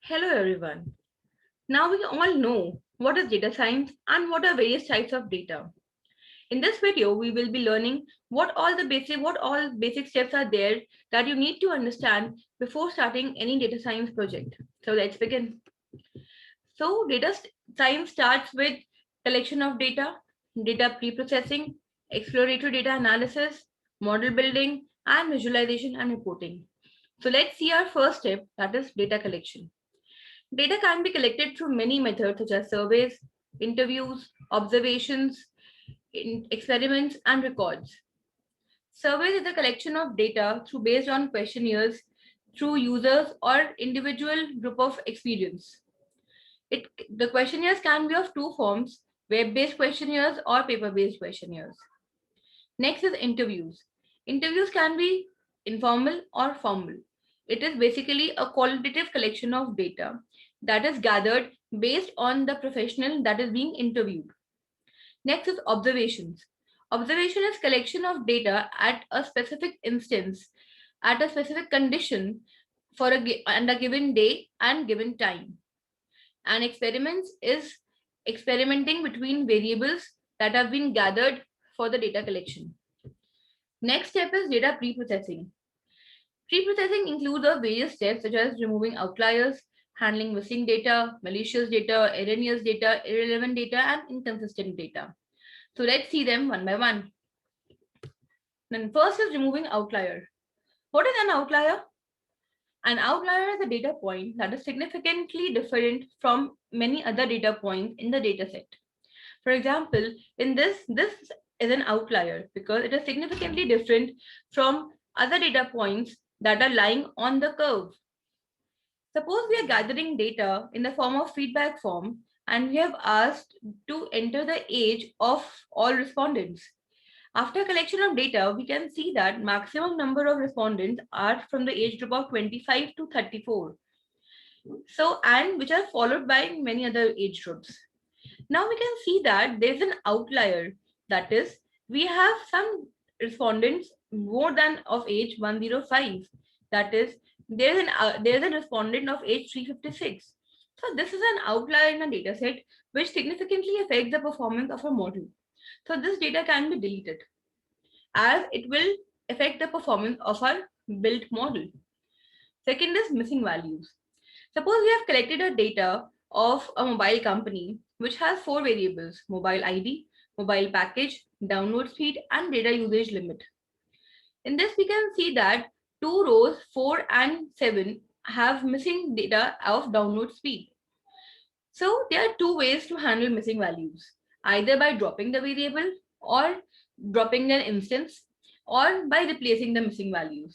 Hello everyone. Now we all know what is data science and what are various types of data. In this video, we will be learning what all basic steps are there that you need to understand before starting any data science project. So let's begin. So science starts with collection of data pre-processing, exploratory data analysis, model building, and visualization and reporting. So let's see our first step, that is data collection. Data can be collected through many methods such as surveys, interviews, observations, experiments, and records. Surveys is a collection of data through based on questionnaires through users or individual group of experience. The questionnaires can be of two forms, web-based questionnaires or paper-based questionnaires. Next is interviews. Interviews can be informal or formal. It is basically a qualitative collection of data that is gathered based on the professional that is being interviewed. Next is observations. Observation is collection of data at a specific instance, at a specific condition and a given day and given time. And experiments is experimenting between variables that have been gathered for the data collection. Next step is data pre-processing. Pre-processing includes various steps such as removing outliers, handling missing data, malicious data, erroneous data, irrelevant data, and inconsistent data. So let's see them one by one. Then first is removing outlier. What is an outlier? An outlier is a data point that is significantly different from many other data points in the dataset. For example, in this is an outlier because it is significantly different from other data points that are lying on the curve. Suppose we are gathering data in the form of feedback form and we have asked to enter the age of all respondents. After collection of data, we can see that maximum number of respondents are from the age group of 25 to 34. So, and which are followed by many other age groups. Now we can see that there's an outlier, that is, we have some respondents more than of age 105. That is, there's a respondent of age 356. So this is an outlier in a dataset which significantly affects the performance of a model. So this data can be deleted as it will affect the performance of our built model. Second is missing values. Suppose we have collected a data of a mobile company which has four variables: mobile ID, mobile package, download speed, and data usage limit. In this, we can see that two rows 4 and 7 have missing data of download speed. So there are two ways to handle missing values, either by dropping the variable or dropping an instance or by replacing the missing values.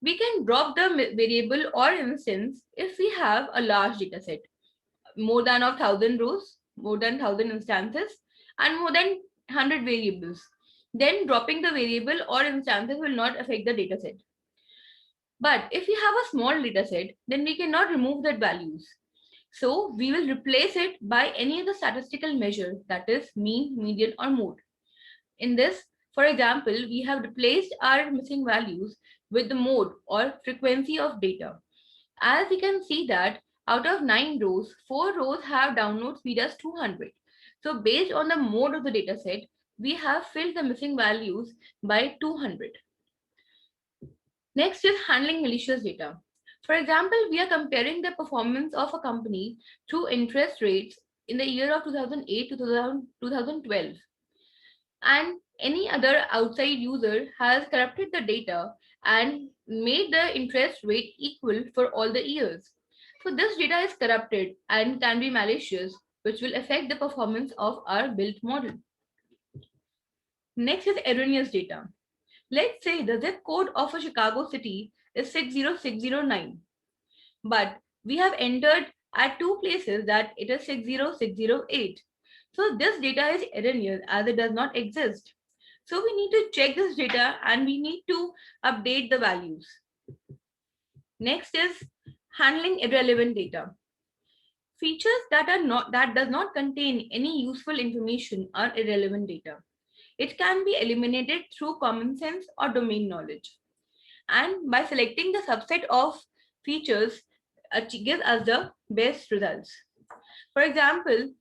We can drop the variable or instance if we have a large data set, more than 1,000 rows, more than 1,000 instances, and more than 100 variables. Then dropping the variable or instances will not affect the data set. But if we have a small data set, then we cannot remove that values. So we will replace it by any other statistical measure, that is mean, median, or mode. In this, for example, we have replaced our missing values with the mode or frequency of data. As we can see that out of 9 rows, 4 rows have download speed as 200. So based on the mode of the dataset, we have filled the missing values by 200. Next is handling malicious data. For example, we are comparing the performance of a company through interest rates in the year of 2008 to 2012. And any other outside user has corrupted the data and made the interest rate equal for all the years. So this data is corrupted and can be malicious, which will affect the performance of our built model. Next is erroneous data. Let's say the zip code of a Chicago city is 60609, but we have entered at two places that it is 60608. So this data is erroneous as it does not exist. So we need to check this data and we need to update the values. Next is handling irrelevant data. Features that does not contain any useful information are irrelevant data. It can be eliminated through common sense or domain knowledge. And by selecting the subset of features gives us the best results. For example,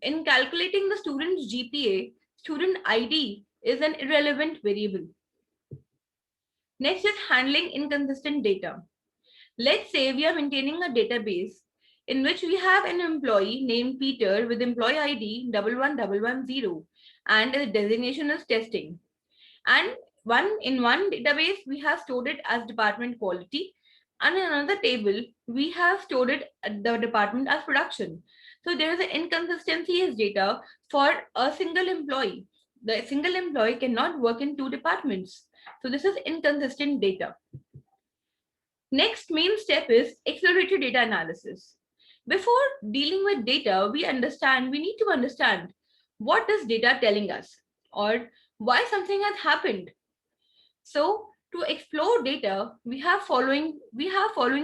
in calculating the student's GPA, student ID is an irrelevant variable. Next is handling inconsistent data. Let's say we are maintaining a database in which we have an employee named Peter with employee ID 11110 and the designation is testing. And in one database, we have stored it as department quality, and in another table, we have stored it at the department as production. So there is an inconsistency as data for a single employee. The single employee cannot work in two departments. So this is inconsistent data. Next main step is exploratory data analysis. Before dealing with data, we need to understand what is data telling us or why something has happened. So to explore data, we have following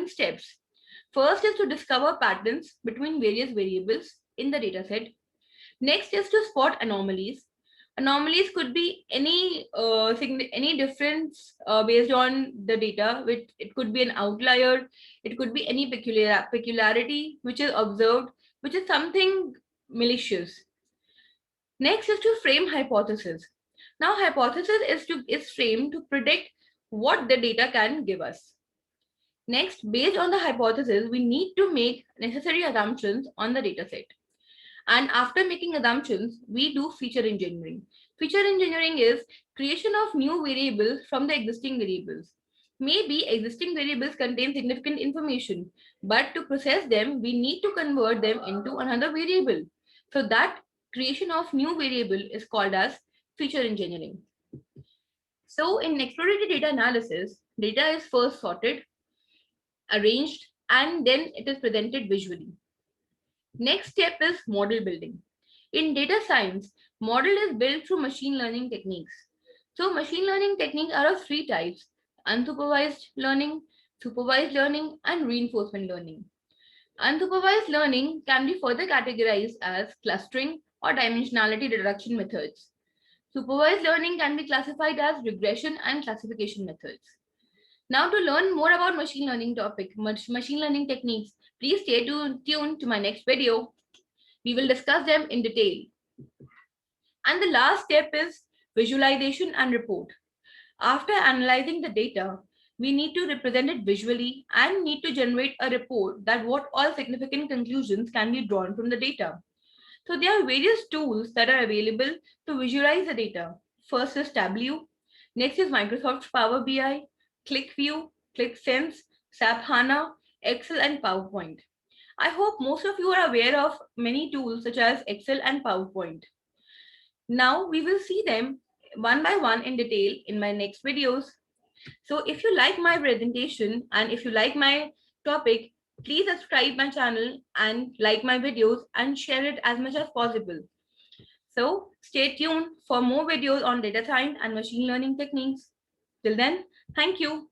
steps. First is to discover patterns between various variables in the dataset. Next is to spot anomalies. Anomalies could be any difference based on the data. It could be an outlier. It could be any peculiarity which is observed, which is something malicious. Next is to frame hypothesis. Now, hypothesis is framed to predict what the data can give us. Next, based on the hypothesis, we need to make necessary assumptions on the dataset. And after making assumptions, we do feature engineering. Feature engineering is creation of new variables from the existing variables. Maybe existing variables contain significant information, but to process them, we need to convert them into another variable. So that creation of new variable is called as feature engineering. So in exploratory data analysis, data is first sorted, arranged, and then it is presented visually. Next step is model building. In data science, model is built through machine learning techniques. So machine learning techniques are of three types: unsupervised learning, supervised learning, and reinforcement learning. Unsupervised learning can be further categorized as clustering or dimensionality reduction methods. Supervised learning can be classified as regression and classification methods. Now, to learn more about machine learning machine learning techniques, please stay tuned to my next video. We will discuss them in detail. And the last step is visualization and report. After analyzing the data, we need to represent it visually and need to generate a report that what all significant conclusions can be drawn from the data. So there are various tools that are available to visualize the data. First is Tableau. Next is Microsoft Power BI, ClickView, ClickSense, SAP HANA, Excel, and PowerPoint. I hope most of you are aware of many tools such as Excel and PowerPoint. Now we will see them one by one in detail in my next videos. So if you like my presentation and if you like my topic, please subscribe my channel and like my videos and share it as much as possible. So stay tuned for more videos on data science and machine learning techniques. Till then, thank you.